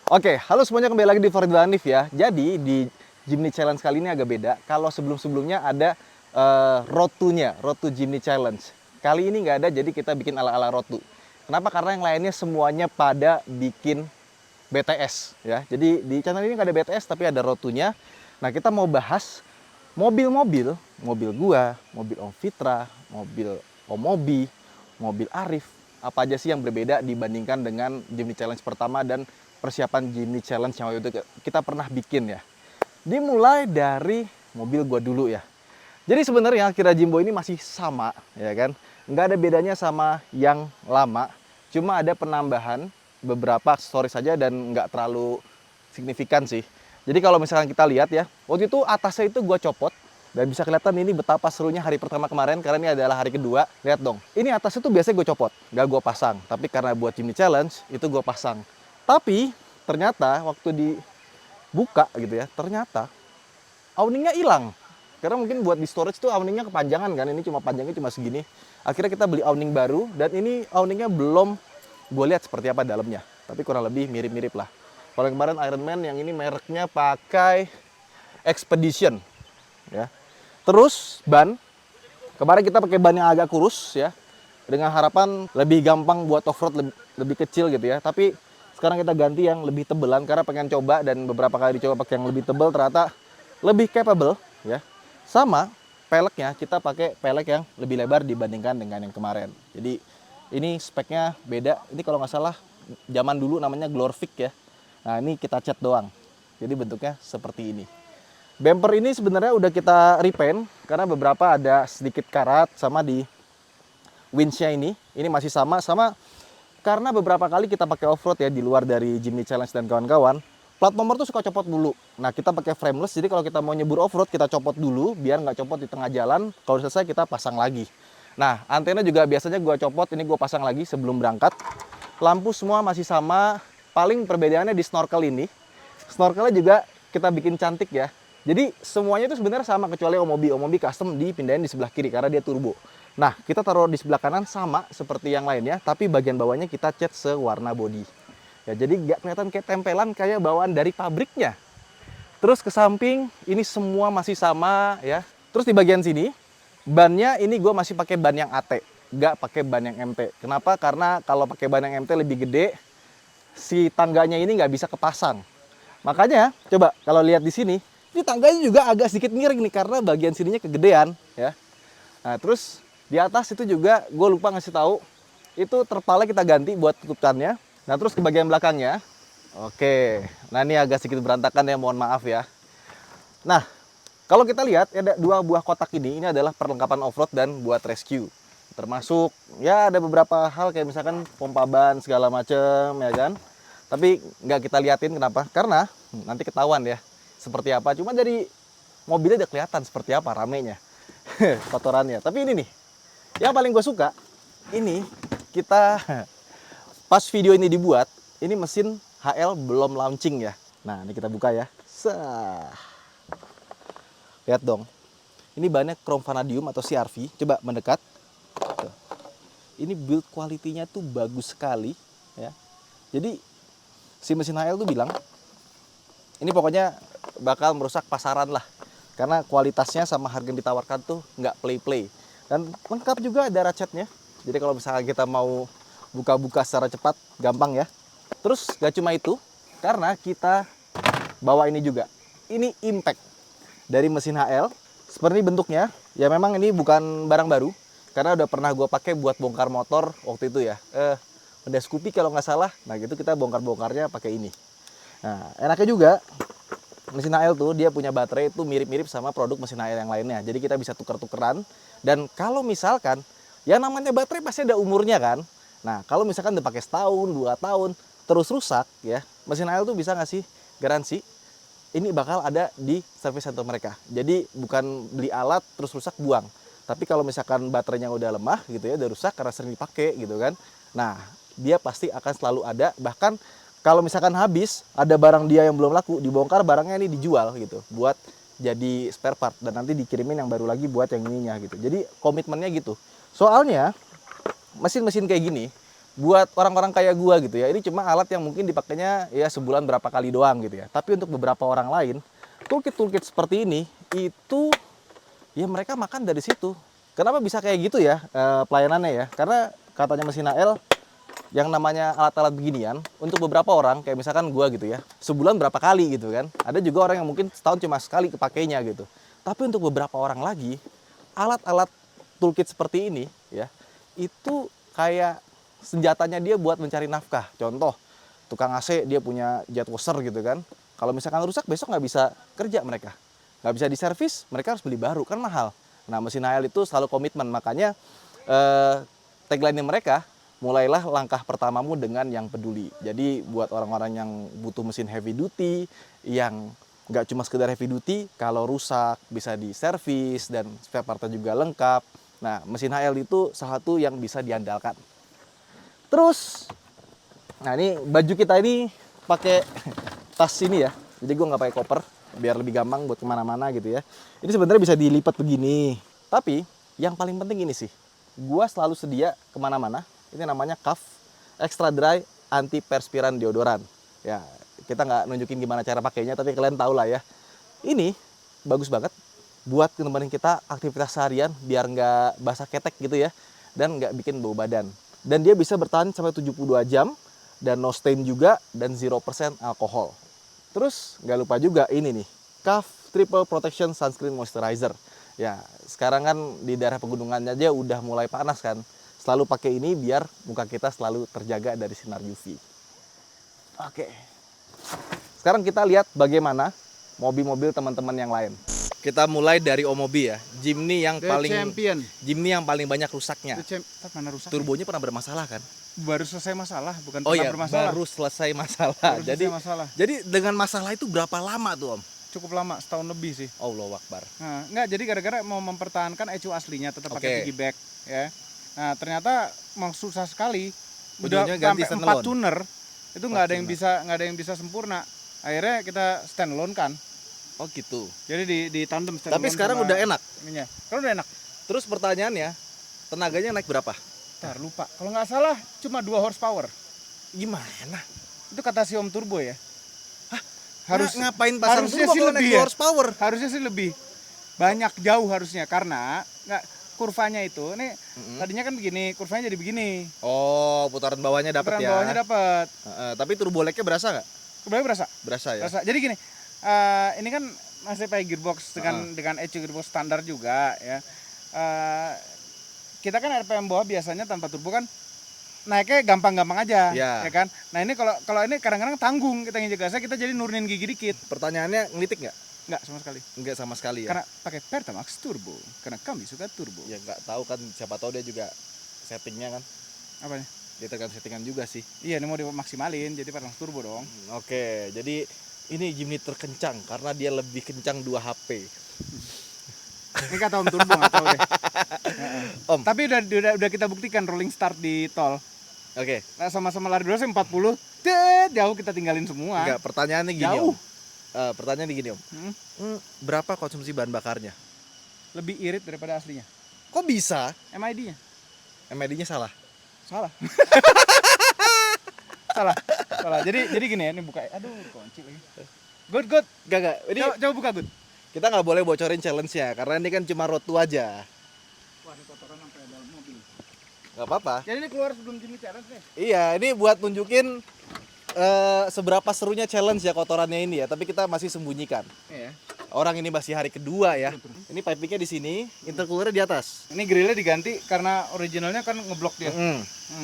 Oke, halo semuanya, kembali lagi di Fordil Hanif ya. Jadi di Jimny Challenge kali ini agak beda. Kalau sebelum-sebelumnya ada Road to Jimny Challenge. Kali ini nggak ada, jadi kita bikin ala-ala Road to. Kenapa? Karena yang lainnya semuanya pada bikin BTS ya. Jadi di channel ini nggak ada BTS tapi ada Road to-nya. Nah, kita mau bahas mobil-mobil, mobil gua, mobil Om Fitra, mobil Om Mobi, mobil Arif, apa aja sih yang berbeda dibandingkan dengan Jimny Challenge pertama dan persiapan Jimny Challenge yang waktu itu kita pernah bikin ya. Dimulai dari mobil gua dulu ya. Jadi sebenarnya Kira Jimbo ini masih sama ya kan. Nggak ada bedanya sama yang lama. Cuma ada penambahan beberapa aksesoris saja dan nggak terlalu signifikan sih. Jadi kalau misalkan kita lihat ya, waktu itu atasnya itu gua copot. Dan bisa kelihatan ini betapa serunya hari pertama kemarin, karena ini adalah hari kedua. Lihat dong, ini atasnya tuh biasanya gue copot, nggak gue pasang. Tapi karena buat Jimny Challenge, itu gue pasang. Tapi ternyata waktu dibuka gitu ya, ternyata awningnya hilang. Karena mungkin buat di storage tuh awningnya kepanjangan kan, ini cuma panjangnya cuma segini. Akhirnya kita beli awning baru, dan ini awningnya belum gue lihat seperti apa dalamnya. Tapi kurang lebih mirip-mirip lah. Kalau yang kemarin Iron Man, yang ini mereknya pakai Expedition ya. Terus ban, kemarin kita pakai ban yang agak kurus ya, dengan harapan lebih gampang buat off-road, lebih kecil gitu ya. Tapi sekarang kita ganti yang lebih tebelan karena pengen coba, dan beberapa kali dicoba pakai yang lebih tebel ternyata lebih capable ya. Sama peleknya, kita pakai pelek yang lebih lebar dibandingkan dengan yang kemarin. Jadi ini speknya beda. Ini kalau nggak salah zaman dulu namanya Glorfix ya. Nah, ini kita cat doang. Jadi bentuknya seperti ini. Bumper ini sebenarnya udah kita repaint karena beberapa ada sedikit karat, sama di winch-nya ini masih sama karena beberapa kali kita pakai off-road ya di luar dari Jimny Challenge dan kawan-kawan. Plat nomor tuh suka copot dulu. Nah, kita pakai frameless, jadi kalau kita mau nyebur off-road kita copot dulu biar nggak copot di tengah jalan. Kalau selesai kita pasang lagi. Nah, antena juga biasanya gua copot, ini gua pasang lagi sebelum berangkat. Lampu semua masih sama, paling perbedaannya di snorkel ini. Snorkelnya juga kita bikin cantik ya. Jadi semuanya itu sebenarnya sama kecuali Omobi custom dipindahin di sebelah kiri karena dia turbo. Nah, kita taruh di sebelah kanan sama seperti yang lainnya, tapi bagian bawahnya kita cat sewarna body. Ya, jadi nggak kelihatan kayak tempelan kayak bawaan dari pabriknya. Terus ke samping ini semua masih sama ya. Terus di bagian sini bannya ini gue masih pakai ban yang AT, nggak pakai ban yang MT. Kenapa? Karena kalau pakai ban yang MT lebih gede, si tangganya ini nggak bisa kepasang. Makanya coba kalau lihat di sini, ini tangganya juga agak sedikit miring nih karena bagian sininya kegedean ya. Nah, terus di atas itu juga gue lupa ngasih tahu, itu terpalnya kita ganti buat tutupannya. Nah, terus ke bagian belakangnya, oke, nah ini agak sedikit berantakan ya, mohon maaf ya. Nah, kalau kita lihat ada dua buah kotak ini adalah perlengkapan off-road dan buat rescue. Termasuk ya ada beberapa hal kayak misalkan pompa ban segala macem ya kan. Tapi nggak kita liatin, kenapa? Karena nanti ketahuan ya seperti apa. Cuma dari mobilnya udah kelihatan seperti apa ramenya, kotorannya. Tapi ini nih, yang paling gue suka, ini kita pas video ini dibuat, ini mesin HL belum launching ya. Nah, ini kita buka ya. Sah. Lihat dong. Ini bannya chrome vanadium atau CRV. Coba mendekat. Tuh. Ini build quality-nya tuh bagus sekali ya. Jadi si mesin HL tuh bilang ini pokoknya bakal merusak pasaran lah, karena kualitasnya sama harga yang ditawarkan tuh nggak play-play. Dan lengkap juga ada ratchetnya, jadi kalau misalnya kita mau buka-buka secara cepat gampang ya. Terus gak cuma itu, karena kita bawa ini juga, ini impact dari mesin HL. Seperti bentuknya ya, memang ini bukan barang baru karena udah pernah gue pakai buat bongkar motor waktu itu ya, Honda Scoopy kalau nggak salah. Nah, gitu kita bongkar-bongkarnya pakai ini. Nah, enaknya juga mesin HL tuh dia punya baterai itu mirip-mirip sama produk mesin HL yang lainnya. Jadi kita bisa tuker-tukeran. Dan kalau misalkan yang namanya baterai pasti ada umurnya kan. Nah, kalau misalkan udah pakai setahun, 2 tahun terus rusak ya, mesin HL tuh bisa ngasih garansi ini bakal ada di service center mereka. Jadi bukan beli alat terus rusak buang. Tapi kalau misalkan baterainya udah lemah gitu ya, udah rusak karena sering dipakai gitu kan. Nah, dia pasti akan selalu ada. Bahkan kalau misalkan habis, ada barang dia yang belum laku, dibongkar barangnya ini dijual gitu buat jadi spare part, dan nanti dikirimin yang baru lagi buat yang ininya gitu. Jadi komitmennya gitu. Soalnya mesin-mesin kayak gini buat orang-orang kayak gua gitu ya, ini cuma alat yang mungkin dipakainya ya sebulan berapa kali doang gitu ya. Tapi untuk beberapa orang lain, toolkit seperti ini itu ya mereka makan dari situ. Kenapa bisa kayak gitu ya pelayanannya ya? Karena katanya mesin AL yang namanya alat-alat beginian untuk beberapa orang kayak misalkan gua gitu ya, sebulan berapa kali gitu kan. Ada juga orang yang mungkin setahun cuma sekali kepakainya gitu. Tapi untuk beberapa orang lagi, alat-alat toolkit seperti ini ya, itu kayak senjatanya dia buat mencari nafkah. Contoh, tukang AC dia punya jet washer gitu kan. Kalau misalkan rusak besok nggak bisa kerja mereka. Nggak bisa diservis, mereka harus beli baru, kan mahal. Nah, mesin HL itu selalu komitmen, makanya tagline mereka, mulailah langkah pertamamu dengan yang peduli. Jadi buat orang-orang yang butuh mesin heavy duty, yang nggak cuma sekedar heavy duty, kalau rusak bisa diservis dan spare partnya juga lengkap. Nah, mesin HL itu salah satu yang bisa diandalkan. Terus, nah ini baju kita ini pakai tas ini ya, jadi gue nggak pakai koper, biar lebih gampang buat kemana-mana gitu ya. Ini sebenarnya bisa dilipat begini. Tapi yang paling penting ini sih, gua selalu sedia kemana-mana. Ini namanya Cuff Extra Dry Anti Perspiran Deodoran. Ya, kita nggak nunjukin gimana cara pakainya, tapi kalian tahu lah ya. Ini bagus banget buat nemenin kita aktivitas seharian biar nggak basah ketek gitu ya, dan nggak bikin bau badan. Dan dia bisa bertahan sampai 72 jam dan no stain juga dan 0% alkohol. Terus nggak lupa juga ini nih, Cuff Triple Protection Sunscreen Moisturizer. Ya, sekarang kan di daerah pegunungan aja udah mulai panas kan. Selalu pakai ini biar muka kita selalu terjaga dari sinar UV. Oke. Sekarang kita lihat bagaimana mobil-mobil teman-teman yang lain. Kita mulai dari Omobi ya, Jimny yang paling banyak rusaknya. Mana rusak? Turbonya pernah bermasalah kan? Baru selesai masalah, bukan Oh pernah iya, bermasalah. baru selesai masalah. Jadi dengan masalah itu berapa lama tuh Om? Cukup lama, setahun lebih sih. Allahu Akbar. Nah, enggak, jadi gara-gara mau mempertahankan ECU aslinya tetap pakai Oke. piggyback ya. Nah, ternyata memang susah sekali. Ujungnya Udah ganti sampai 4 standalone. tuner itu nggak ada yang bisa sempurna. Akhirnya kita standalone kan. Oh gitu. Jadi di tandem standalone. Tapi sekarang sama udah enak. ininya. Sekarang udah enak. Terus pertanyaannya, tenaganya naik berapa? Ntar lupa. Kalau nggak salah cuma 2 horsepower. Gimana? Itu kata si Om Turbo ya. Ngapain pasang harusnya turbo sih kalau lebih naik ya. horsepower? Harusnya sih lebih banyak, jauh harusnya, karena nggak kurvanya itu nih tadinya kan begini, kurvanya jadi begini. Oh, putaran bawahnya dapat ya. Putaran bawahnya dapat. Tapi turbo lag-nya berasa nggak? Kebanyakan berasa. Berasa ya. Berasa. Jadi gini, ini kan masih pakai gearbox dengan ECU gearbox standar juga ya. Kita kan RPM bawah biasanya tanpa turbo kan naiknya gampang-gampang aja, ya kan. Nah ini kalau ini kadang-kadang tanggung kita nginjek gasnya, kita jadi nurunin gigi dikit. Pertanyaannya ngelitik nggak? Nggak sama sekali. Nggak sama sekali ya. Karena pakai Pertamax turbo, karena kami suka turbo. Ya nggak tahu kan, siapa tahu dia juga settingnya kan. Apanya? Dia tergantung settingan juga sih. Iya, ini mau dimaksimalin jadi Pertamax turbo dong. Oke, jadi ini Jimny terkencang karena dia lebih kencang 2 HP. Ini kata Om Turbo, nggak tahu deh. Om. Tapi udah kita buktikan rolling start di tol. Oke. Nah, sama-sama lari dulu 40, jauh kita tinggalin semua. Enggak, pertanyaannya gini Jauh. Om. Pertanyaannya gini Om. Berapa konsumsi bahan bakarnya? Lebih irit daripada aslinya. Kok bisa? MID-nya. MID-nya salah. Salah. Salah. Jadi gini ya, ini buka. Aduh, kunci lagi. Good. Enggak. Ini Coba buka, Good. kita nggak boleh bocorin challenge-nya karena ini kan cuma road to aja. Wah, ini kotoran sampai dalam mobil. Nggak apa-apa. Jadi ini keluar sebelum Jimny challenge nih. Iya, ini buat nunjukin seberapa serunya challenge ya kotorannya ini ya, tapi kita masih sembunyikan. Iya. Orang ini masih hari kedua ya. Ini pipingnya di sini, intercoolernya di atas. Ini grillnya diganti karena originalnya kan ngeblok dia.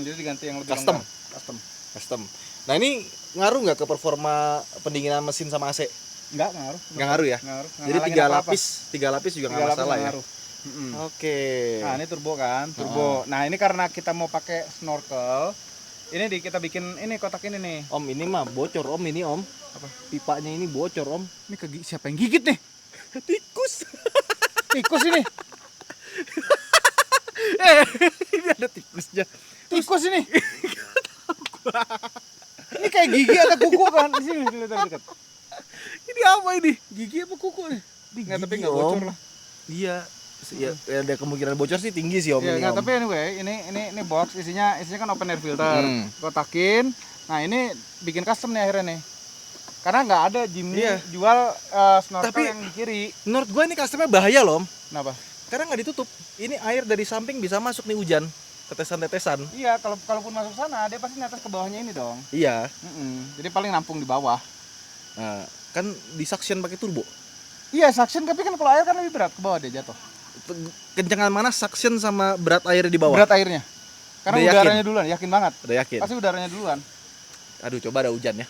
Jadi diganti yang lebih Custom. longgar. Custom. Nah ini ngaruh nggak ke performa pendinginan mesin sama AC? Nggak ngaruh. Nggak ngaruh ya? Ngaruh. Jadi tiga lapis juga nggak masalah ya? Oke. Nah ini turbo kan, turbo. Nah ini karena kita mau pakai snorkel, ini kita bikin ini kotak ini nih. Om ini mah bocor Om, ini Om. Apa? Pipanya ini bocor Om. Ini siapa yang gigit nih? Tikus. Tikus ini. Ini ada tikusnya. Tikus ini. Ini kayak gigi atau kuku kan? Di sini dekat. Ini apa ini? Gigi apa kuku nih? Ini Nggak, tapi gigi, nggak bocor Om. lah. Iya. ya, ada kemungkinan bocor sih tinggi sih om. Iya, Ini, nggak, om. tapi anyway, ini box isinya kan open air filter. Kotakin. Nah, ini bikin custom nih akhirnya nih. Karena nggak ada Jimny jual snorkel Tapi yang di kiri. Menurut gua ini customnya bahaya loh om. Kenapa? Karena nggak ditutup. Ini air dari samping bisa masuk nih hujan, tetesan-tetesan. Iya, kalaupun masuk sana, dia pasti netes ke bawahnya ini dong. Iya. Jadi paling nampung di bawah. Nah, kan di suction pakai turbo. Iya, suction, tapi kan kalau air kan lebih berat ke bawah dia jatuh. Kencangan mana suction sama berat air di bawah? Berat airnya. Karena Udah udaranya duluan, yakin banget. Udah yakin. Pasti udaranya duluan. Aduh, coba ada hujan ya.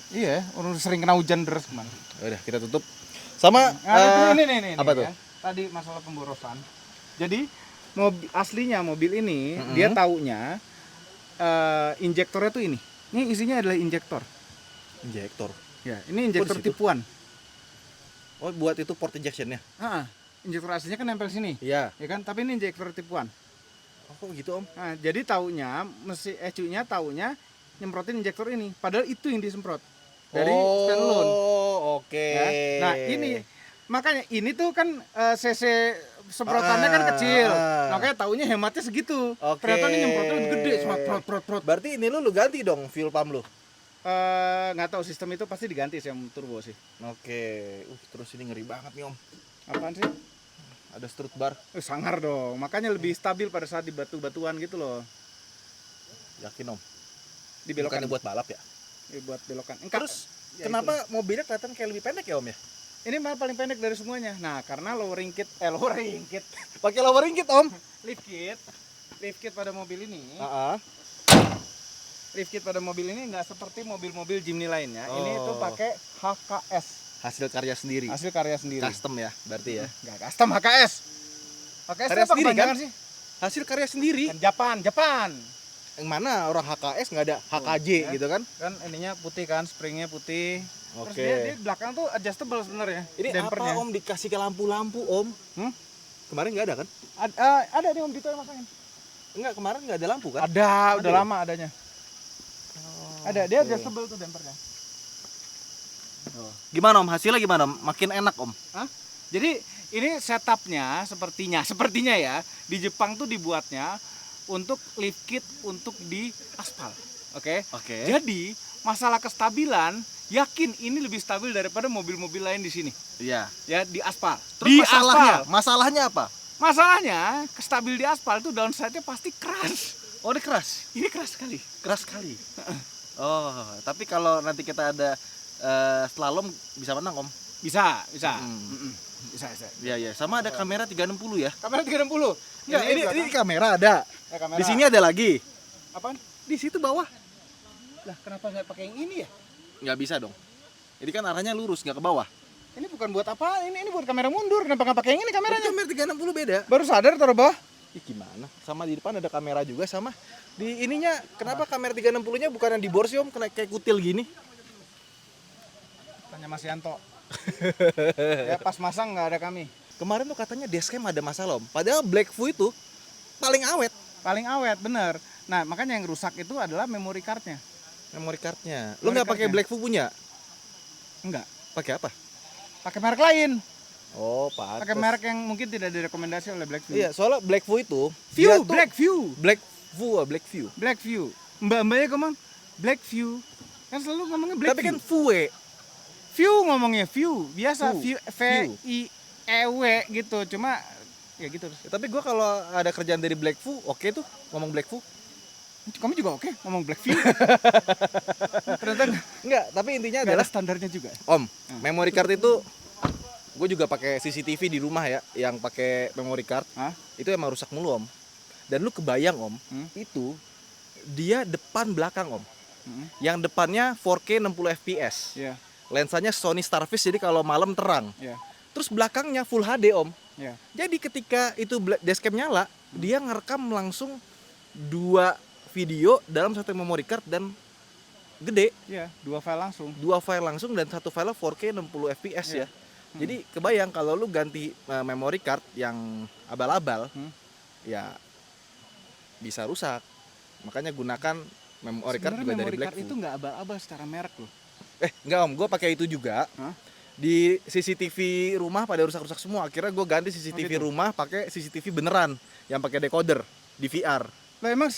Iya, orang sering kena hujan deras kemana. Udah, kita tutup. Sama ini apa tuh? Ya. Tadi masalah pemborosan. Jadi aslinya mobil ini dia taunya injektornya tuh ini. Ini isinya adalah injektor. Injektor. Ya, ini injektor tipuan. Oh, buat itu port injectionnya? Injektor aslinya kan nempel sini. Iya. Ya kan, tapi ini injektor tipuan. Oh, kok gitu om? Nah, jadi taunya ECU-nya taunya nyemprotin injektor ini. Padahal itu yang disemprot dari standalone. Oh, oke. Ya. Nah, ini makanya ini tuh kan cc semprotannya kan kecil. Makanya taunya hematnya segitu. Ternyata ini nyemprotnya lebih gede, prot. Berarti ini lu ganti dong fuel pump lu. Nggak tahu, sistem itu pasti diganti sih yang turbo sih. Oke. Terus ini ngeri banget nih om. Apaan sih? Ada strut bar. Sangar dong. Makanya lebih stabil pada saat di batu-batuan gitu loh. Yakin om? Dibelokan. Bukannya buat balap ya? Buat belokan. Terus kenapa mobilnya kelihatan kayak lebih pendek ya om ya? Ini malah paling pendek dari semuanya. Nah, karena lowering kit. Pakai lowering kit om? Lift kit pada mobil ini. Lift kit pada mobil ini nggak seperti mobil-mobil Jimny lainnya. Ini tuh pakai HKS. Hasil karya sendiri. Hasil karya sendiri. Custom ya, berarti ya. Nggak custom, HKS. HKS Karya apa sendiri kan? sih? Hasil karya sendiri. Kan Japan. Yang mana orang HKS nggak ada HKJ gitu kan? Kan ininya putih kan, springnya putih. Oke. Terus dia di belakang tuh adjustable sebenarnya. Ini dampernya. apa om dikasih ke lampu-lampu om? Kemarin nggak ada kan? Ada nih om Dito yang masangin. Enggak, kemarin nggak ada lampu kan? Ada, udah lama adanya. Ada, dia adjustable tuh dampernya. Gimana om? Hasilnya gimana om? Makin enak om? Jadi ini setupnya sepertinya ya, di Jepang tuh dibuatnya untuk lift kit untuk di aspal. Oke. Jadi masalah kestabilan, yakin ini lebih stabil daripada mobil-mobil lain di sini. Iya. Ya, di aspal. Terus Di masalahnya apa? Masalahnya kestabil di aspal itu downside-nya pasti keras. Oh, ini keras. Ini keras sekali. Keras sekali. Oh, tapi kalau nanti kita ada slalom bisa menang om? Bisa. Bisa. Iya. Sama ada kamera 360 ya? Kamera 360. Enggak, ini kamera ada. Kamera. Di sini ada lagi. Apaan? Di situ bawah. Lah, kenapa nggak pakai yang ini ya? Nggak bisa dong. Ini kan arahnya lurus, nggak ke bawah. Ini bukan buat apa? Ini buat kamera mundur. Kenapa nggak pakai yang ini kameranya? Kamera 360 beda. Baru sadar taruh bawah. Gimana? Sama di depan ada kamera juga, sama di ininya. Kenapa kamera 360-nya bukan yang di bor sih om? Kena kayak kutil gini. Tanya Mas Yanto. Ya pas masang nggak ada kami. Kemarin tuh katanya dashcam ada masalah om. Padahal Blackview itu paling awet. Paling awet, bener. Nah, makanya yang rusak itu adalah memory cardnya. Memory cardnya. Lu nggak pakai Blackview punya? Enggak. Pakai apa? Pakai merek lain. Oh, pantes. Pakai merek yang mungkin tidak direkomendasi oleh Blackview. Iya, soalnya Blackview itu Blackview. Mbak-mbaknya ngomong Blackview. Kan selalu ngomongnya Blackview. Tapi kan View ngomongnya view. Biasa View. V-I-E-W gitu. Cuma ya gitu. Tapi gua kalau ada kerjaan dari Blackview, oke tuh ngomong Blackview. Kamu juga oke ngomong Blackview. Ternyata enggak, tapi intinya adalah adalah standarnya juga. Om, memory card itu gue juga pakai CCTV di rumah ya, yang pakai memory card. Itu emang rusak mulu om. Dan lu kebayang om, itu dia depan belakang om. Yang depannya 4K 60 fps. Lensanya Sony Starfish, jadi kalau malam terang. Terus belakangnya Full HD om. Jadi ketika itu dashcam nyala, dia ngerekam langsung 2 video dalam satu memory card dan gede. 2 file langsung. 2 file langsung dan satu file 4K 60 fps ya. Jadi kebayang kalau lu ganti memory card yang abal-abal, ya bisa rusak. Makanya gunakan memory card juga dari Blackview. Memory card itu nggak abal-abal secara merek loh. Enggak om, gue pakai itu juga. Di CCTV rumah pada rusak-rusak semua. Akhirnya gue ganti CCTV rumah pakai CCTV beneran yang pakai decoder DVR. Lah emang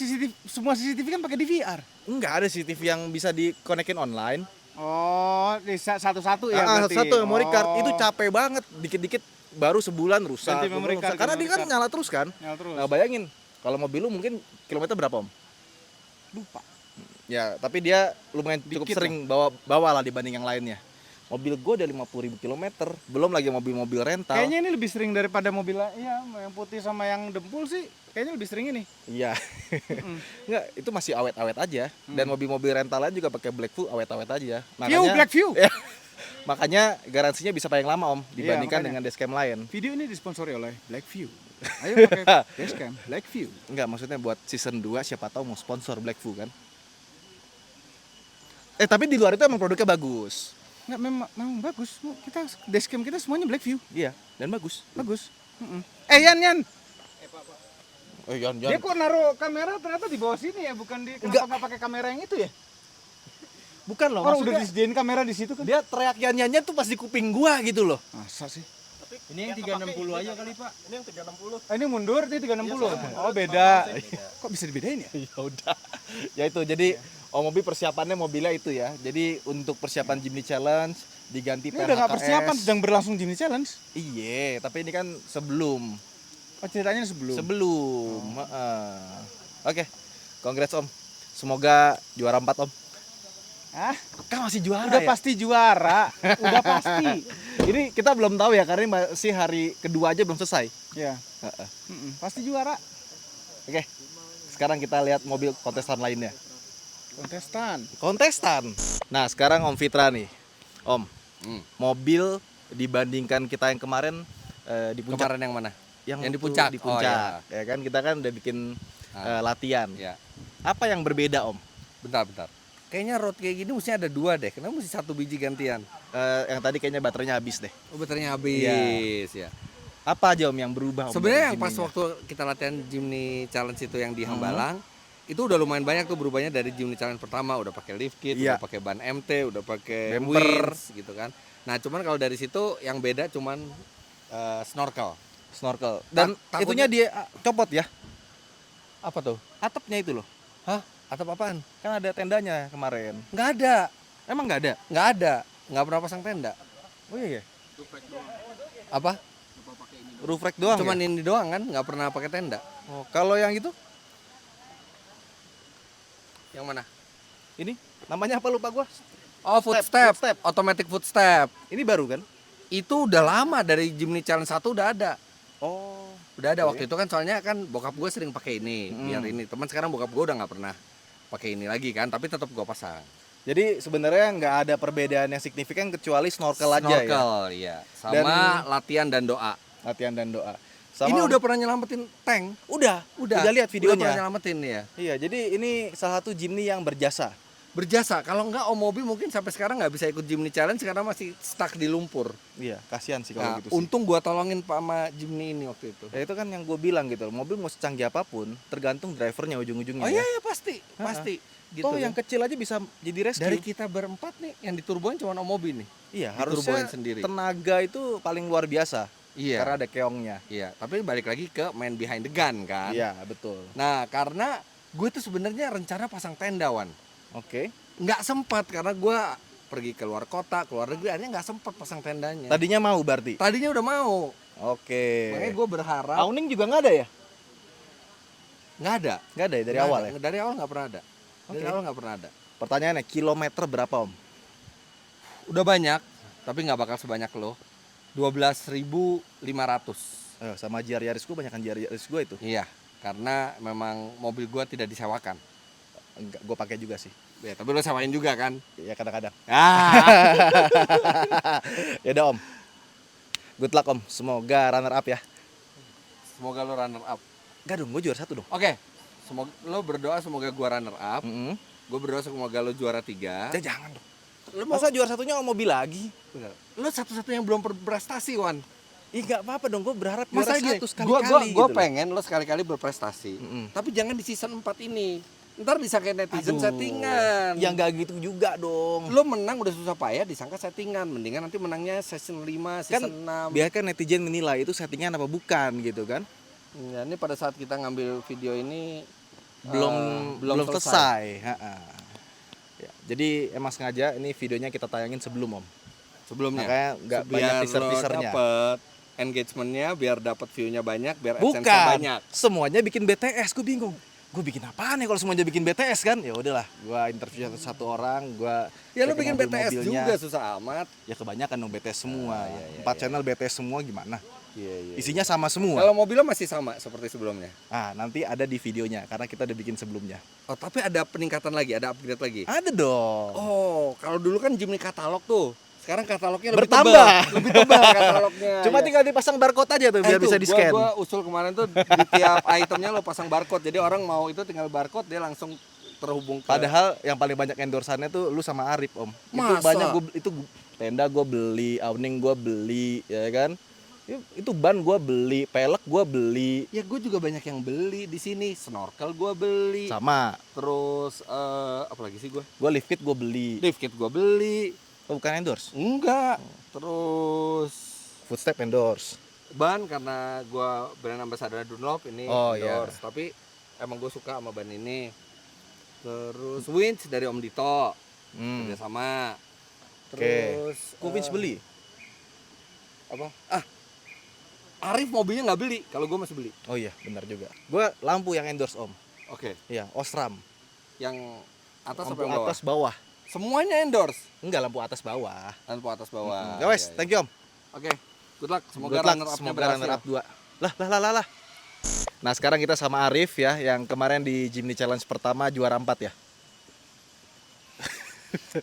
semua CCTV kan pakai DVR? Enggak ada CCTV yang bisa dikonekin online. Oh, satu-satu ya berarti. Satu memory card itu capek banget. Dikit-dikit baru sebulan rusak. Ganti memory card, Karena dia kan nyala terus kan. Nyala terus. Nah, bayangin kalau mobil lu mungkin kilometer berapa, Om? Lupa. Ya, tapi dia lumayan cukup Dikit sering bawa lah dibanding yang lainnya. Mobil gue udah 50.000 km, belum lagi mobil-mobil rental. Kayaknya ini lebih sering daripada mobil ya, yang putih sama yang dempul sih. Kayaknya lebih sering ini. Iya. Enggak, itu masih awet-awet aja. Dan mobil-mobil rentalnya juga pakai Black View awet-awet aja. Black View. Ya, makanya garansinya bisa paling lama, Om, dibandingkan Iya, dengan dashcam lain. Video ini disponsori oleh Black View. Ayo pakai dashcam Black View. Enggak, maksudnya buat season 2 siapa tahu mau sponsor Black View kan. Tapi di luar itu emang produknya bagus. Enggak, memang bagus. Kita dashcam kita semuanya Black View. Iya, dan bagus. Bagus. Yan. Yan. Dia kok naruh kamera ternyata di bawah sini ya, bukan di kenapa nggak pakai kamera yang itu ya? Bukan loh, Orang udah maksudnya disediain kamera di situ kan. dia teriak Yan-Yannya tuh pas di kuping gua gitu loh. Masa sih? Ini yang 360 aja kali, Pak. Ini yang 360. Ini mundur, ini 360. Oh, beda. Kok bisa dibedain ya? Ya udah. Ya itu, jadi mobil persiapannya mobilnya itu ya. Jadi untuk persiapan Jimny Challenge diganti Ini udah nggak persiapan, sedang berlangsung Jimny Challenge. Iya, tapi ini kan sebelum. Oh, ceritanya sebelum. Sebelum. Oke. Congrats, Om. Semoga juara 4, Om. Ah, Kan masih juara udah ya? pasti juara. Udah pasti. Ini kita belum tahu ya, karena ini masih hari kedua aja belum selesai. Ya. Pasti juara. Oke. Sekarang kita lihat mobil kontestan lainnya. Kontestan. Nah, sekarang Om Fitra nih. Om, mobil dibandingkan kita yang kemarin di puncak. Kemarin yang mana? Yang di waktu puncak. Di puncak. Oh, Ya kan, kita kan udah bikin latihan. Ya. Apa yang berbeda, Om? Bentar. Kayaknya road kayak gini mesti ada 2 deh. Kenapa mesti 1 biji gantian? Yang tadi kayaknya baterainya habis deh. Oh, baterainya habis ya. Apa aja, Om, yang berubah, Om? Sebenarnya yang dari pas Jimny-nya? waktu kita latihan Jimny Challenge itu yang di Hambalang, itu udah lumayan banyak tuh berubahnya dari Jimny Challenge pertama, udah pakai lift kit, Iya. udah pakai ban MT, udah pakai Bumper. wheels gitu kan. Nah, cuman kalau dari situ yang beda cuman snorkel. Snorkel. Dan itunya takutnya- dia copot ya? Apa tuh? Atapnya itu loh. Hah? Atap apaan? Kan ada tendanya kemarin. Nggak ada. Emang nggak ada? Nggak ada. Nggak pernah pasang tenda. Oh iya. Apa? Roof rack doang. Cuman ya? ini doang kan, nggak pernah pakai tenda. Oh, kalau yang itu? Yang mana? Ini namanya apa lupa gua? Oh, footstep. footstep. Automatic footstep. Ini baru kan? Itu udah lama, dari Jimny Challenge 1 udah ada. Oh. Udah ada Oke. waktu itu kan, soalnya kan bokap gue sering pakai ini, biar ini. Teman sekarang bokap gue udah nggak pernah pakai ini lagi kan, tapi tetap gue pasang. Jadi sebenarnya nggak ada perbedaan yang signifikan kecuali snorkel aja ya. Snorkel, iya. Sama latihan dan doa. Latihan dan doa. Sama Ini udah pernah nyelamatin tank. udah Udah lihat Udah videonya. pernah nyelamatin ya. Iya, jadi ini salah satu Jimny yang berjasa. Berjasa. Kalau nggak Om Mobi mungkin sampai sekarang nggak bisa ikut Jimny Challenge karena masih stuck di lumpur. Iya, kasihan sih Nah, kalau gitu sih. untung gue tolongin Pak sama Jimny ini waktu itu. Ya itu kan yang gue bilang gitu, mobil mau secanggih apapun, tergantung drivernya ujung-ujungnya. Oh ya. iya pasti, pasti. Gitu Toh kan. yang kecil aja bisa jadi rescue. Dari kita berempat nih, yang diturboin cuma Om Mobi nih. Iya, diturboin harusnya sendiri. tenaga itu paling luar biasa. Iya. Karena ada keongnya. Iya, tapi balik lagi ke main behind the gun kan. Iya, betul. Nah, karena gue tuh sebenarnya rencana pasang tenda, Wan. Oke. Nggak sempat karena gue pergi keluar kota, keluar negeri, akhirnya nggak sempat pasang tendanya. Tadinya mau berarti. Tadinya udah mau. Oke. Makanya gue berharap Awning juga nggak ada ya? nggak ada. Nggak ada ya dari Nggak awal ada. ya? Dari awal nggak pernah ada. Dari Oke. awal nggak pernah ada. Pertanyaannya, kilometer berapa, Om? Udah banyak, tapi nggak bakal sebanyak lo. 12.500. Sama JR Yaris gue, banyakan JR Yaris gue itu. Iya, karena memang mobil gue tidak disewakan. Enggak, gue pakai juga sih. Ya, tapi lo sewain juga kan? Ya kadang-kadang. Ah. Ya udah, Om. Good luck, Om. Semoga runner up ya. Semoga lo runner up. Enggak dong, gue juara 1 dong. Oke. Semoga lo berdoa semoga gua runner up. Mm-mm. Gue berdoa semoga lo juara 3. Jangan dong. Lo mau Masa juara satunya Om mobil lagi? lo satu-satunya yang belum berprestasi, Wan. Ih, nggak apa-apa dong, gue berharap Masa juara gini, 1 sekali-kali gue gitu loh. pengen lo sekali-kali berprestasi. Mm-mm. Tapi jangan di season 4 ini. Ntar disangka netizen settingan. Ya nggak gitu juga dong. Lo menang udah susah payah disangka settingan. Mendingan nanti menangnya season 5, season 6. Biar kan netizen menilai itu settingan apa bukan gitu kan. Ya, ini pada saat kita ngambil video ini Belum selesai. Ha-ha. Ya, jadi emang sengaja ini videonya kita tayangin sebelum Om. Sebelumnya. Makanya nggak banyak teaser-teasernya. Dapat engagementnya, biar dapat view-nya banyak, biar Bukan. AdSense-nya banyak. Semuanya bikin BTS, gue bingung. Gue bikin apaan ya kalau semuanya bikin BTS kan? Ya udahlah, gue interview satu orang, gue Ya lu bikin BTS juga susah amat. Ya kebanyakan dong BTS semua. Iya, 4 channel BTS semua gimana? Iya. Isinya sama semua. Kalau mobilnya masih sama seperti sebelumnya. Ah, nanti ada di videonya karena kita udah bikin sebelumnya. Oh, tapi ada peningkatan lagi, ada upgrade lagi. Ada dong. Oh, kalau dulu kan Jimny katalog tuh. Sekarang katalognya Bertambah. lebih tebal katalognya. Cuma ya. tinggal dipasang barcode aja tuh biar bisa di-scan. Gua usul kemarin tuh di tiap itemnya lo pasang barcode. Jadi orang mau itu tinggal barcode dia langsung terhubung ke. Padahal yang paling banyak endorsannya tuh lu sama Arif, Om. Itu Masa? banyak tenda gue beli, awning gue beli, ya kan? Itu ban gue beli, pelek gue beli. Ya gue juga banyak yang beli di sini. Snorkel gue beli. Sama. Terus apa lagi sih gue? Gue lift kit gue beli. Lift kit gue beli. Oh, bukan endorse. Enggak. Terus Footstep endorse. ban karena gue brand ambassador Dunlop ini endorse. Tapi emang gue suka sama ban ini. Terus winch dari Om Dito. Kerjasama. Terus Gue winch beli. apa? Arif mobilnya nggak beli, kalau gue masih beli. Oh iya, benar juga. Gue lampu yang endorse, Om. Oke. Iya, Osram. Yang atas Lampu apa yang bawah? atas bawah. Semuanya endorse. Enggak, lampu atas bawah. Lampu atas bawah. Ya wes, Iya, iya. thank you Om. Oke. Good luck. Semoga Good luck, runner up-nya semoga berhasil. runner up 2. Lah. Nah, sekarang kita sama Arif ya, yang kemarin di Jimny Challenge pertama juara 4 ya.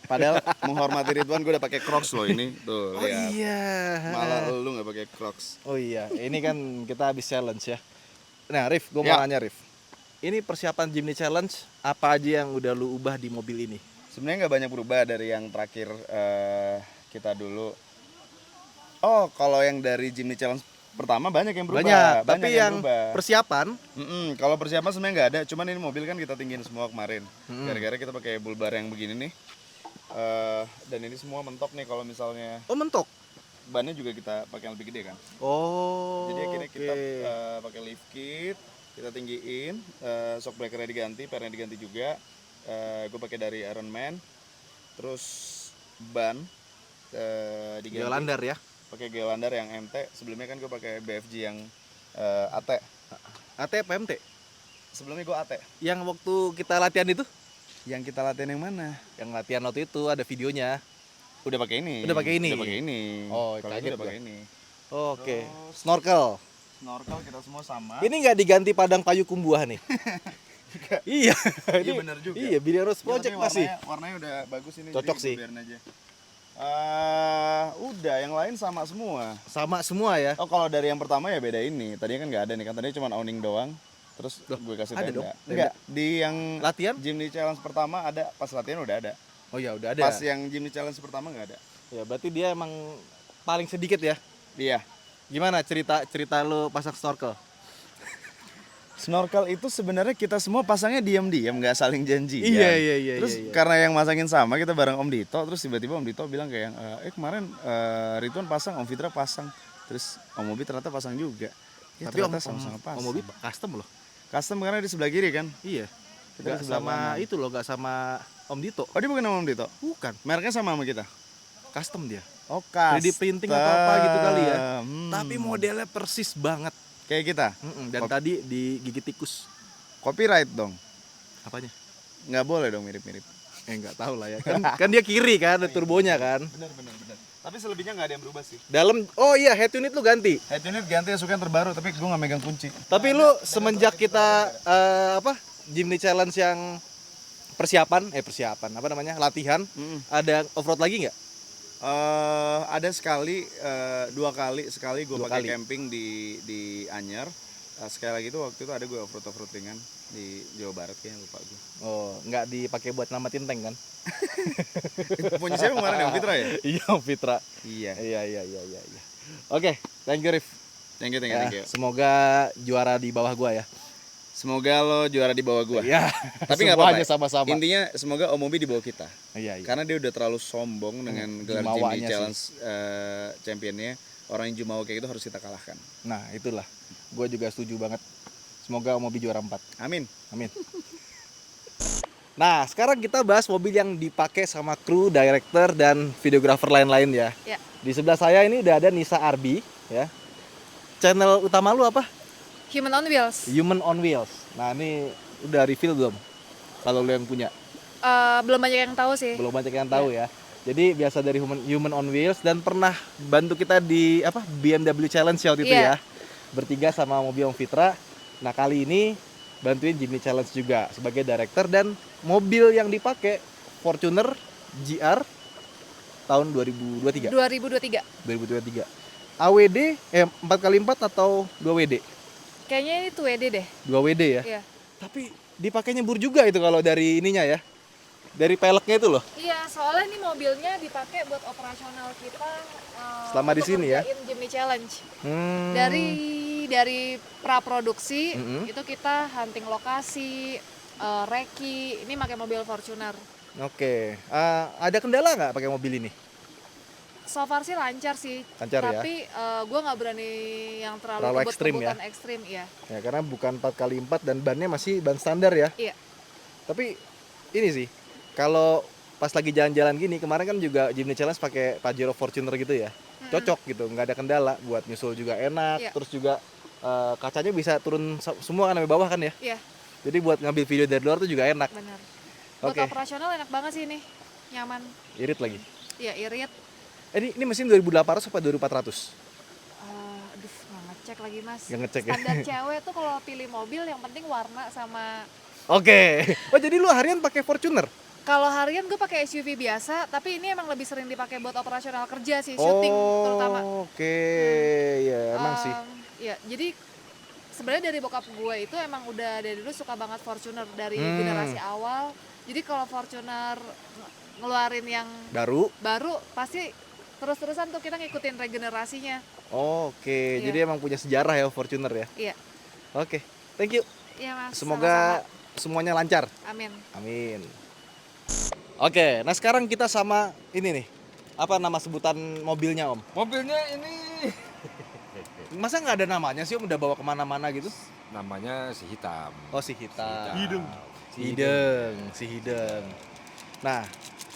Padahal menghormati Ridwan gue udah pakai Crocs loh ini. Tuh, lihat. Iya. Malah lu nggak pakai Crocs. Oh iya, ini kan kita habis challenge ya. Nah, Rif, gue mau Ya. nanya Rif. Ini persiapan Jimny Challenge apa aja yang udah lu ubah di mobil ini? Sebenarnya nggak banyak berubah dari yang terakhir kita dulu. Oh, kalau yang dari Jimny Challenge pertama banyak yang berubah. Banyak, tapi yang berubah. persiapan Kalau persiapan sebenarnya nggak ada. Cuman ini mobil kan kita tinggiin semua kemarin. Gara-gara kita pakai bulbar yang begini nih. Dan ini semua mentok nih kalau misalnya mentok. bannya juga kita pakai yang lebih gede kan. Oh. Jadi akhirnya kita oke. pakai lift kit, kita tinggiin, shock breakernya diganti, pernya diganti juga. Gue pakai dari Iron Man, terus ban diganti. Gelandar ya. Pakai gelandar yang MT. Sebelumnya kan gue pakai BFG yang AT. AT apa MT? Sebelumnya gue AT. Yang waktu kita latihan itu? Yang kita latihan yang mana? Yang latihan waktu itu ada videonya. Udah pakai ini. Udah pakai ini? Udah pakai ini. Oh, kalau kaget itu udah gua. pakai ini. Oke. Terus- Snorkel. Snorkel kita semua sama. Ini nggak diganti padang payu kumbuah nih? Iya. Iya Ini- benar juga. Iya, Biniarus Ini Project tapi masih. warnanya udah bagus ini. Cocok jadi sih. biarin aja. Udah yang lain sama semua. Sama semua ya. Oh kalau dari yang pertama ya beda ini. Tadinya kan nggak ada nih kan. Tadinya cuma awning doang. Terus gue kasih ada tenda. dong, Enggak. Di yang Latihan? Jimny Challenge pertama ada. Pas latihan udah ada. Oh ya udah ada. Pas yang Jimny Challenge pertama nggak ada. Ya berarti dia emang paling sedikit ya. Iya. Gimana cerita lo pasang snorkel? Snorkel itu sebenarnya kita semua pasangnya diam-diam, nggak saling janji. Iya. Terus karena yang masangin sama kita bareng Om Dito, terus tiba-tiba Om Dito bilang kayak, kemarin Ridwan pasang, Om Fitra pasang, terus Om Mobi ternyata pasang juga. Ya, Tapi ternyata sama-sama pasang. Om Mobi custom loh. Custom karena di sebelah kiri kan? Iya. Kita Gak di sebelah sama kanan. itu loh, gak sama Om Dito. Oh dia bukan nama Om Dito? Bukan, Mereknya sama kita? custom dia. Oh 3D printing atau apa gitu kali ya. Hmm. Tapi modelnya persis banget. Kayak kita? Dan tadi digigit tikus. Copyright dong? Apanya? Nggak boleh dong mirip-mirip. Nggak tahu lah ya. Kan dia kiri kan, ada turbonya kan. Benar. Tapi selebihnya nggak ada yang berubah sih. Dalam, oh iya head unit lu ganti. Head unit ganti yang suka yang terbaru, tapi gue nggak megang kunci. Tapi lu semenjak kita Jimny Challenge yang persiapan apa namanya, latihan, ada off road lagi nggak? Ada sekali, 2 kali. Sekali gue Dua pakai kali. camping di Anyer. Sekali lagi tuh waktu itu ada gue off road ringan di Jawa Barat kayaknya, lupa gue. Oh, nggak dipakai buat namatin tank kan? Punya siapa kemarin, Om Fitra ya? Iya, Om Fitra. Iya. Iya. Oke, thank you Rif. Thank you. Ya, semoga juara di bawah gua ya. Semoga lo juara di bawah gua. Ya, Tapi nggak apa-apa. semuanya sama-sama. Intinya semoga Om Mobi di bawah kita. Iya, iya. Karena dia udah terlalu sombong dengan gelar Jumawanya Jimny sih. Challenge championnya. Orang yang jumawa kayak itu harus kita kalahkan. Nah, itulah. Gue juga setuju banget. Semoga Om Mobi juara 4. Amin. Amin. Nah, sekarang kita bahas mobil yang dipakai sama kru, director, dan videografer lain-lain ya. Ya. Di sebelah saya ini udah ada Nisa Arbi ya. Channel utama lu apa? Human on Wheels. Human on Wheels. Nah, ini udah reveal belum? Kalau lu yang punya. Belum banyak yang tahu sih. Belum banyak yang tahu ya. Jadi biasa dari Human on Wheels dan pernah bantu kita di apa BMW Challenge waktu itu Iya. ya. Bertiga sama mobil Om Fitra. Nah, kali ini bantuin Jimny Challenge juga sebagai director dan mobil yang dipakai Fortuner GR tahun 2023. 2023. 2023. AWD 4x4 atau 2WD? Kayaknya ini 2WD deh. 2WD ya. Iya. Tapi dipakai nyebur juga itu kalau dari ininya ya. Dari peleknya itu loh. Iya, soalnya ini mobilnya dipakai buat operasional kita Selama di untuk sini ya? ngerjain Jimny Challenge. Hmm. Dari praproduksi Mm-mm. itu kita hunting lokasi, reki, ini pakai mobil Fortuner. Oke. Ada kendala nggak pakai mobil ini? So far sih lancar sih. Lancar ya? Tapi gue nggak berani yang Terlalu terlalu ekstrim ya? kebut-kebutan ekstrim ya. Ya karena bukan 4x4 dan bannya masih ban standar ya. Iya. Tapi ini sih, kalau pas lagi jalan-jalan gini, kemarin kan juga Jimny Challenge pakai Pajero Fortuner gitu ya. Cocok gitu, nggak ada kendala, buat nyusul juga enak, Iya. terus juga kacanya bisa turun semua kan sampai bawah kan ya. Iya, Jadi buat ngambil video dari luar tuh juga enak. benar. Buat Oke. operasional enak banget sih ini. Nyaman. Irit lagi. Iya, irit. Ini mesin 2800 apa 2400? Aduh, nggak ngecek lagi mas. Nggak ngecek ya? Standar cewek tuh kalau pilih mobil yang penting warna sama. Oke. Oh jadi lu harian pakai Fortuner? Kalau harian gue pakai SUV biasa, tapi ini emang lebih sering dipakai buat operasional kerja sih, syuting terutama. Oke, ya emang sih. Ya, jadi sebenarnya dari bokap gue itu emang udah dari dulu suka banget Fortuner dari Hmm. generasi awal. Jadi kalau Fortuner ngeluarin yang Baru? baru pasti terus-terusan tuh kita ngikutin regenerasinya. Oke, Iya. jadi emang punya sejarah ya Fortuner ya. Iya. Oke, thank you. Iya mas. Semoga sama-sama. semuanya lancar. Amin. Amin. Oke, nah sekarang kita sama ini nih. Apa nama sebutan mobilnya Om? Mobilnya ini Masa nggak ada namanya sih Om? Udah bawa kemana-mana gitu? namanya si hitam. Oh si Hitam. Hideng. Si Hideng. Nah,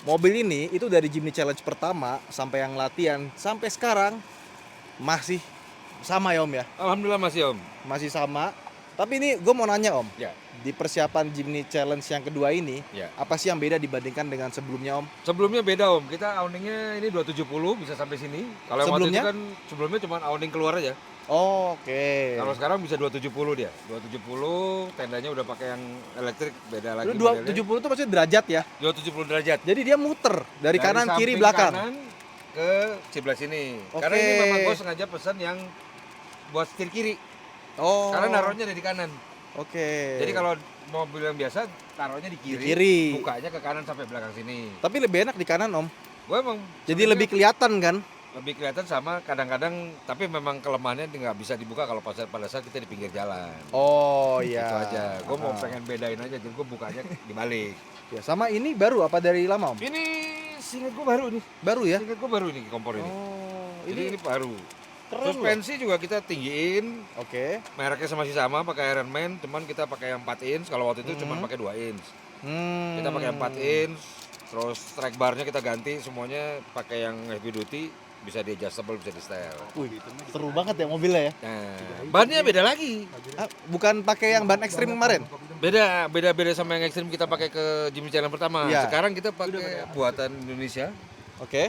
mobil ini itu dari Jimny Challenge pertama sampai yang latihan sampai sekarang masih sama ya Om ya? Alhamdulillah masih Om. Masih sama. Tapi ini gue mau nanya Om, Ya. di persiapan Jimny Challenge yang kedua ini, Ya. apa sih yang beda dibandingkan dengan sebelumnya Om? Sebelumnya beda Om, kita awningnya ini 270 bisa sampai sini. Kalau yang waktu itu Sebelumnya? kan sebelumnya cuma awning keluar aja. Oh, oke. Kalau sekarang bisa 270 dia. 270, tendanya udah pakai yang elektrik, beda lagi. Itu modelnya. 270 itu maksudnya derajat ya? 270 derajat. Jadi dia muter dari kanan, kiri, samping belakang. Kanan ke sebelah sini. Oke. Karena ini memang gue sengaja pesan yang buat setir kiri. Oh. Karena naruhnya ada di kanan. Oke. Jadi kalau mobil yang biasa taruhnya di kiri, Di kiri. bukanya ke kanan sampai belakang sini. Tapi lebih enak di kanan Om. Gue emang Jadi lebih kelihatan kan? lebih kelihatan sama kadang-kadang, tapi memang kelemahannya nggak bisa dibuka kalau pada saat kita di pinggir jalan. Oh iya. Itu aja. Gue mau pengen bedain aja, jadi gue bukanya dibalik. Ya, sama ini baru apa dari lama Om? Ini singkat gue baru nih. Baru ya? Singkat gue baru ini kompor ini. Oh, Jadi ini baru. keren loh. Suspensi juga kita tinggiin. Oke. Mereknya masih sama, pakai Ironman, cuman kita pakai yang 4 inch. Kalau waktu itu cuma pakai 2 inch. Kita pakai 4 inch. Terus track barnya kita ganti semuanya pakai yang heavy duty, bisa di adjustable, bisa di style. Wih, seru banget ya mobilnya ya. Nah, bannya beda lagi. Bukan pakai yang ban ekstrim kemarin? Beda sama yang ekstrim kita pakai ke Jimny Challenge pertama. Iya. Sekarang kita pakai buatan Indonesia. Oke.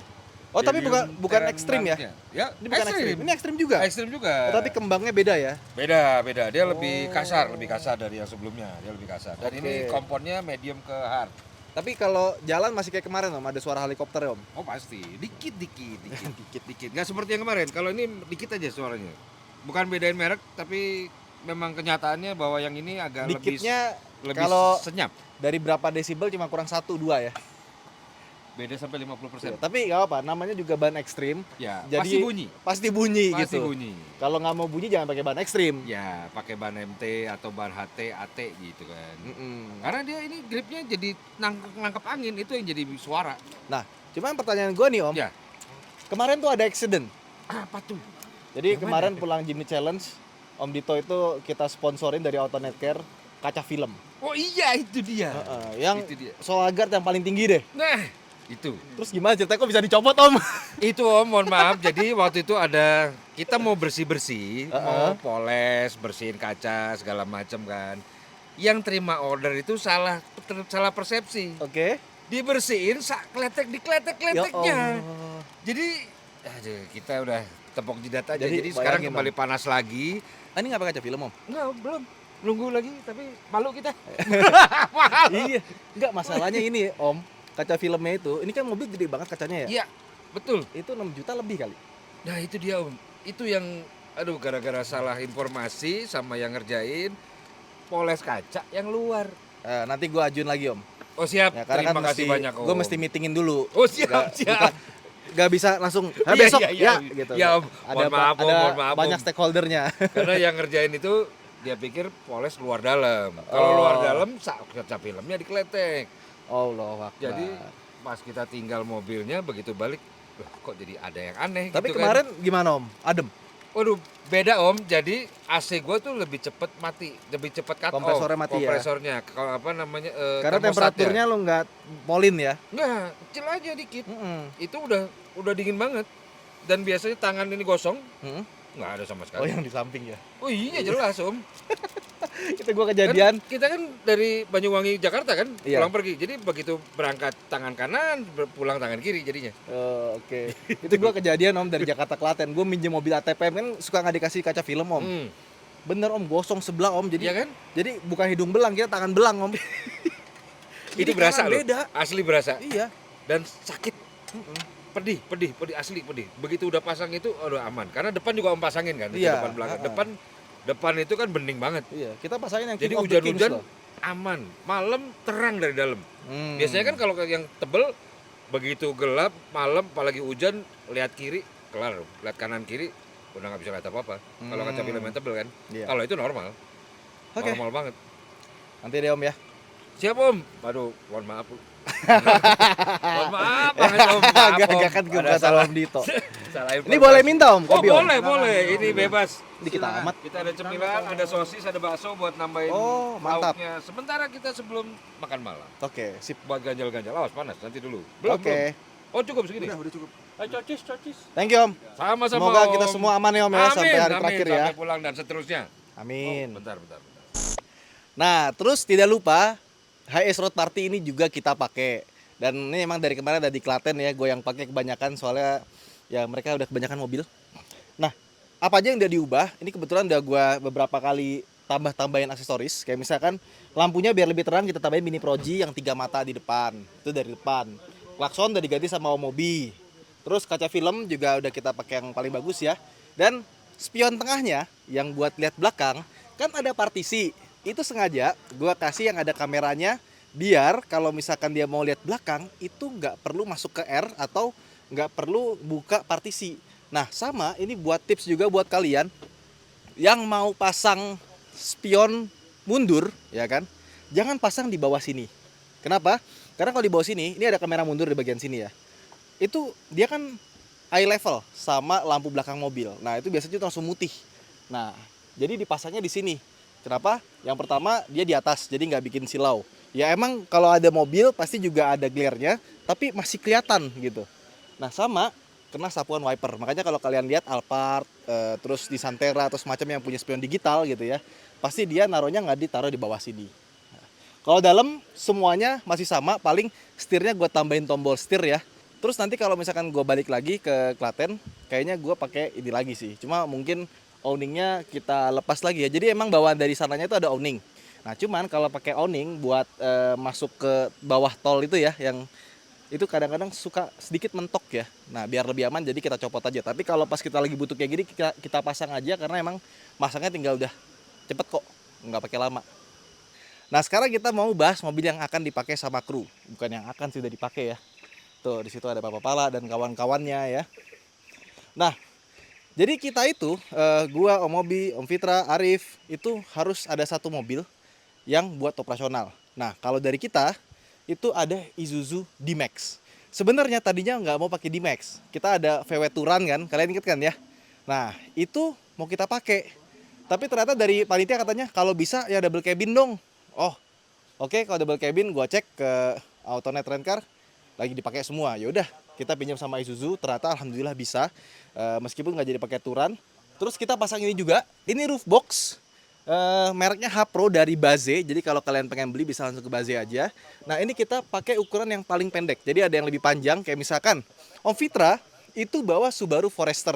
Oh, tapi bukan Premium ekstrim ya? Terrannya. Ya, Ini bukan ekstrim. Ini ekstrim juga. Ekstrim juga. Oh, tapi kembangnya beda ya? Beda. Dia lebih kasar dari yang sebelumnya. Dia lebih kasar. Dan Oke. ini komponnya medium ke hard. Tapi kalau jalan masih kayak kemarin Om, ada suara helikopter ya Om? Oh pasti, dikit. Nggak seperti yang kemarin. Kalau ini dikit aja suaranya. Bukan bedain merek, tapi memang kenyataannya bahwa yang ini agak Dikitnya lebih kalau senyap. dari berapa desibel cuma kurang 1-2 ya? Beda sampai 50%. Tapi nggak apa, namanya juga ban ekstrim. Ya, Jadi pasti bunyi Pasti gitu. bunyi. Kalau nggak mau bunyi jangan pakai ban ekstrim. Ya, pakai ban MT atau ban HT, AT gitu kan. Mm-mm. Karena dia ini gripnya jadi nangkep angin, itu yang jadi suara. Nah, cuman pertanyaan gue nih Om, Ya. kemarin tuh ada accident. Apa tuh? Jadi Yang kemarin mana? pulang Jimny Challenge, Om Dito itu kita sponsorin dari Autonet Care kaca film. Oh iya, itu dia. Yang Itu dia. Solagard yang paling tinggi deh. Nah, itu. Terus gimana ceritanya kok bisa dicopot Om? Itu Om, mohon maaf. Jadi waktu itu ada kita mau bersih-bersih, mau poles, bersihin kaca segala macam kan. Yang terima order itu salah persepsi. Oke. Dibersihin kletek di kletek-kleteknya. Allah. Jadi aduh, kita udah tepok jidat aja. Jadi Jadi sekarang bayangin, kembali panas lagi. Ah, ini nggak pakai kaca film Om? Enggak, belum. Nunggu lagi tapi malu kita. Iya. Enggak, masalahnya ini Om, kaca filmnya itu, ini kan mobil gede banget kacanya ya. Iya, betul. Itu 6 juta lebih kali. Nah, itu dia Om. Itu yang aduh gara-gara salah informasi sama yang ngerjain poles kaca yang luar. Nanti gua ajuin lagi Om. Oh siap, Ya, karena terima kan kasih banyak Om. gue mesti meetingin dulu. Oh siap, siap. Gak bisa langsung Iya, besok iya, iya. gitu. Ya, Om. Ada Mohon maaf, Om, ada mohon maaf, banyak Om. stakeholdernya. Karena yang ngerjain itu dia pikir poles luar dalam. Kalau Oh. luar dalam kaca filmnya dikletek. Allah Akbar. Jadi pas kita tinggal mobilnya begitu balik, loh, kok jadi ada yang aneh Tapi gitu kemarin kan. gimana Om? Adem. Waduh, beda Om. Jadi AC gua tuh lebih cepet mati, lebih cepet cut off. Kompresornya mati ya? Kompresornya, kalau apa namanya? Karena termostatnya. temperaturnya lo nggak polin ya. Nggak, kecil aja dikit. Mm-mm. Itu udah dingin banget. Dan biasanya tangan ini gosong, Mm-mm. nggak ada sama Oh sekali. yang di samping ya. Oh iya jelas Om. Itu gua kejadian. Kan kita kan dari Banyuwangi Jakarta kan Iya. pulang pergi. Jadi begitu berangkat tangan kanan, pulang tangan kiri jadinya. Oke. Itu gua kejadian Om dari Jakarta Klaten. Gua minjem mobil ATPM kan suka nggak dikasih kaca film Om. Bener Om, gosong sebelah Om. Jadi Iya kan? jadi bukan hidung belang, kita tangan belang Om. Itu Jadi berasa tangan loh. beda. Asli berasa. Iya. Dan sakit. Pedih asli pedih. Begitu udah pasang itu udah aman. Karena depan juga Om pasangin kan, itu Iya. depan belakang. Depan itu kan bening banget. Iya, kita pasangin yang Jadi King of the Kings hujan-hujan loh. aman. Malam terang dari dalam. Hmm. Biasanya kan kalau yang tebel begitu gelap malam apalagi hujan lihat kiri kelar, lihat kanan kiri udah nggak bisa lihat apa-apa. Kalau kaca film yang tebel kan. Iya. Kalau itu normal. Oke. Normal banget. Nanti deh Om ya. Siap Om. Aduh, mohon maaf. Mohon maaf banget Om. Maaf, Om. Gak kan gue Ada kata salah. Om Dito. Salah Ini boleh minta Om Oh kopi Om? boleh. Ini bebas. Dikit Silakan. amat. Kita ada cemilan, ada sosis, ada bakso buat nambahin Oh, mantap. lauknya. Sementara kita sebelum makan malam. Oke, sip. Buat ganjal-ganjal. Awas panas nanti dulu. Belum, Oke. belum. Oh cukup segini. Udah cukup. Cocis. Thank you Om. Sama-sama. Semoga kita Om. semua aman ya Om ya sampai hari amin, terakhir ya. Sampai pulang dan seterusnya. Amin. Oh, bentar. Nah, terus tidak lupa HS Road Party ini juga kita pakai. Dan ini emang dari kemarin ada di Klaten ya, gue yang pakai kebanyakan soalnya ya mereka udah kebanyakan mobil. Nah, apa aja yang udah diubah? Ini kebetulan udah gue beberapa kali tambahin aksesoris. Kayak misalkan lampunya biar lebih terang kita tambahin mini proji yang 3 mata di depan. Itu dari depan. Klakson udah diganti sama Omobi. Terus kaca film juga udah kita pakai yang paling bagus ya. Dan spion tengahnya yang buat lihat belakang kan ada partisi. Itu sengaja gue kasih yang ada kameranya biar kalau misalkan dia mau lihat belakang itu nggak perlu masuk ke R atau nggak perlu buka partisi. Nah sama ini buat tips juga buat kalian yang mau pasang spion mundur ya kan, jangan pasang di bawah sini. Kenapa? Karena kalau di bawah sini ini ada kamera mundur di bagian sini ya. Itu dia kan eye level sama lampu belakang mobil. Nah itu biasanya itu langsung mutih. Nah jadi dipasangnya di sini. Kenapa? Yang pertama dia di atas jadi nggak bikin silau. Ya emang kalau ada mobil pasti juga ada glare-nya, tapi masih kelihatan gitu. Nah sama kena sapuan wiper. Makanya kalau kalian lihat Alphard, terus di Santera atau semacam yang punya spion digital gitu ya, pasti dia naruhnya nggak ditaruh di bawah sini. Nah, kalau dalam semuanya masih sama, paling setirnya gue tambahin tombol setir ya. Terus nanti kalau misalkan gue balik lagi ke Klaten, kayaknya gue pakai ini lagi sih. Cuma mungkin owningnya kita lepas lagi ya. Jadi emang bawaan dari sananya itu ada owning. Nah cuman kalau pakai owning buat masuk ke bawah tol itu ya, yang itu kadang-kadang suka sedikit mentok ya. Nah biar lebih aman jadi kita copot aja. Tapi kalau pas kita lagi butuh kayak gini kita pasang aja karena emang masangnya tinggal udah cepet kok, nggak pakai lama. Nah sekarang kita mau bahas mobil yang akan dipakai sama kru, bukan yang akan sudah dipakai ya. Tuh, di situ ada Papa Pala dan kawan-kawannya ya. Nah, jadi kita itu, gua, Om Mobi, Om Fitra, Arif, itu harus ada satu mobil yang buat operasional. Nah, kalau dari kita, itu ada Isuzu D-Max. Sebenarnya tadinya nggak mau pakai D-Max. Kita ada VW Touran kan, kalian inget kan ya? Nah, itu mau kita pakai. Tapi ternyata dari panitia katanya kalau bisa ya double cabin dong. Oh, oke, kalau double cabin gua cek ke Autonet Rent-Car lagi dipakai semua. Ya udah, kita pinjam sama Isuzu, ternyata alhamdulillah bisa. Meskipun nggak jadi pakai Touran. Terus kita pasang ini juga. Ini roof box. Mereknya H-Pro dari Baze. Jadi kalau kalian pengen beli bisa langsung ke Baze aja. Nah, ini kita pakai ukuran yang paling pendek. Jadi ada yang lebih panjang kayak misalkan Om Fitra itu bawa Subaru Forester.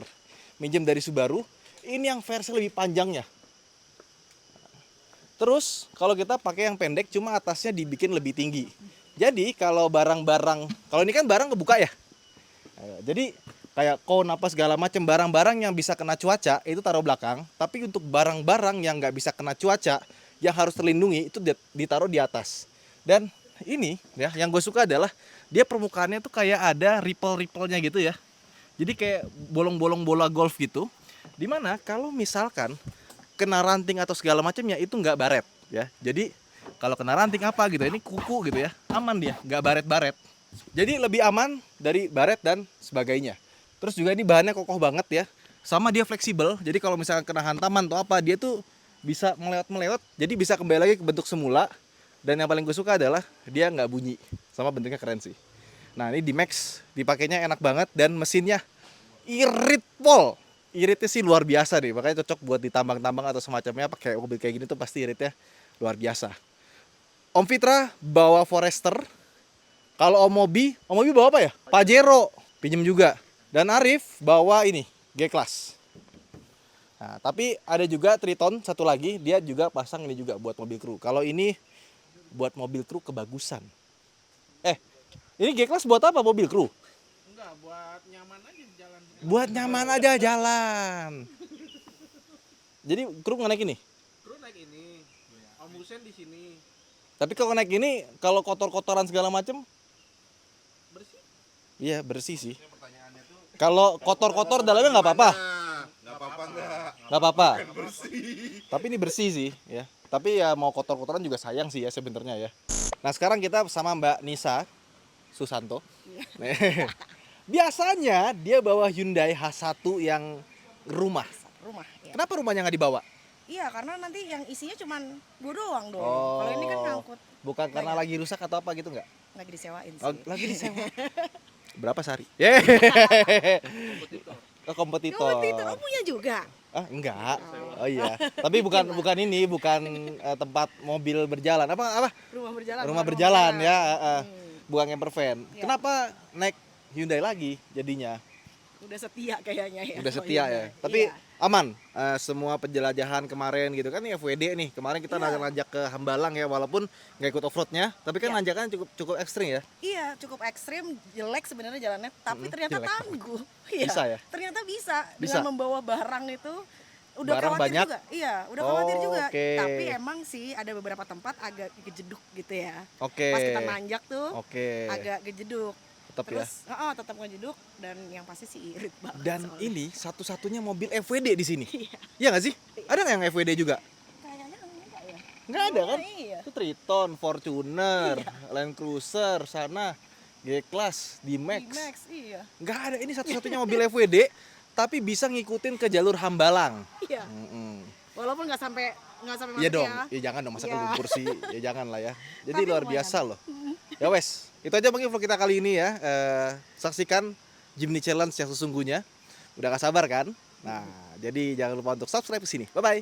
Minjem dari Subaru. Ini yang versi lebih panjangnya. Terus kalau kita pakai yang pendek cuma atasnya dibikin lebih tinggi. Jadi kalau barang-barang, kalau ini kan barang kebuka ya. Jadi kayak kon apa segala macam barang-barang yang bisa kena cuaca itu taruh belakang. Tapi untuk barang-barang yang nggak bisa kena cuaca yang harus terlindungi itu ditaruh di atas. Dan ini ya yang gue suka adalah dia permukaannya tuh kayak ada ripple-ripple-nya gitu ya. Jadi kayak bolong-bolong bola golf gitu. Dimana kalau misalkan kena ranting atau segala macamnya itu nggak baret ya. Jadi kalau kena ranting apa gitu, ini kuku gitu ya, aman dia, nggak baret-baret. Jadi lebih aman dari baret dan sebagainya. Terus juga ini bahannya kokoh banget ya, sama dia fleksibel. Jadi kalau misalkan kena hantaman atau apa, dia tuh bisa melewat-melewat. Jadi bisa kembali lagi ke bentuk semula. Dan yang paling gue suka adalah dia nggak bunyi, sama bentuknya keren sih. Nah ini D-Max dipakainya enak banget dan mesinnya irit pol. Iritnya sih luar biasa deh, makanya cocok buat ditambang-tambang atau semacamnya. Pakai mobil kayak gini tuh pasti iritnya luar biasa. Om Fitra bawa Forester. Kalau Om Mobi bawa apa ya? Pajero, pinjem juga. Dan Arif bawa ini, G-Class. Nah, tapi ada juga Triton satu lagi, dia juga pasang ini juga buat mobil kru. Kalau ini buat mobil kru kebagusan. Ini G-Class buat apa mobil kru? Enggak, buat nyaman aja jalan. Buat nyaman aja jalan. Jadi kru naik ini? Kru naik ini. Om Husen di sini. Tapi kalau naik ini, kalau kotor-kotoran segala macem? Bersih. Iya bersih sih. Kalau kotor-kotor dalamnya nggak apa-apa? Nggak apa-apa. Tapi ini bersih sih ya. Tapi ya mau kotor-kotoran juga sayang sih ya sebenarnya ya. Nah sekarang kita sama Mbak Nisa Susanto. Biasanya dia bawa Hyundai H1 yang rumah. Ya. Kenapa rumahnya nggak dibawa? Iya, karena nanti yang isinya cuman gue doang dong. Oh. Kalau ini kan ngangkut, Bukan karena Banyak. lagi rusak atau apa gitu nggak? lagi disewain sih. Oh, lagi disewa. Berapa sehari? Kompetitor. Oh, punya juga. Ah, enggak. Oh iya. Tapi bukan ini, bukan tempat mobil berjalan. Apa? Rumah berjalan. Rumah berjalan ya, bukan camper van. Ya. Kenapa naik Hyundai lagi jadinya? Udah setia kayaknya ya. Udah sama setia ya. Hyundai. Tapi Iya. aman. Semua penjelajahan kemarin gitu kan, ini FWD nih. Kemarin kita Iya. nanjak ke Hambalang ya, walaupun nggak ikut off-roadnya, tapi kan Iya. nanjakan cukup ekstrim ya. Iya, cukup ekstrim, jelek sebenarnya jalannya, tapi ternyata jelek. tangguh. Iya. Bisa ya? Ternyata bisa. Bisa. Dengan membawa barang itu udah Barang khawatir banyak? juga. Iya, udah khawatir juga. Oke. Tapi emang sih ada beberapa tempat agak kejeduk gitu ya. Oke. Pas kita nanjak tuh Oke. agak kejeduk. Tetap ya. Terus, tetap ngejeduk dan yang pasti sih irit banget. Dan soalnya. ini satu-satunya mobil FWD di sini. Iya nggak sih? Ada nggak yang FWD juga? Kayaknya enggak ya. Nggak ada kan? Iya. Itu Triton, Fortuner, Land Cruiser, sana G-Class, D-Max. D-Max, iya. Nggak ada, ini satu-satunya mobil FWD tapi bisa ngikutin ke jalur Hambalang. Iya. Mm-mm. Walaupun nggak sampai Iya masuk dong, ya. ya jangan dong, masa Iya. lumpur sih, ya jangan lah ya. Jadi Tapi luar lumayan. biasa loh. Ya wes, itu aja mungkin vlog kita kali ini ya. Saksikan Jimny Challenge yang sesungguhnya. Udah gak sabar kan? Nah, jadi jangan lupa untuk subscribe ke sini. Bye-bye.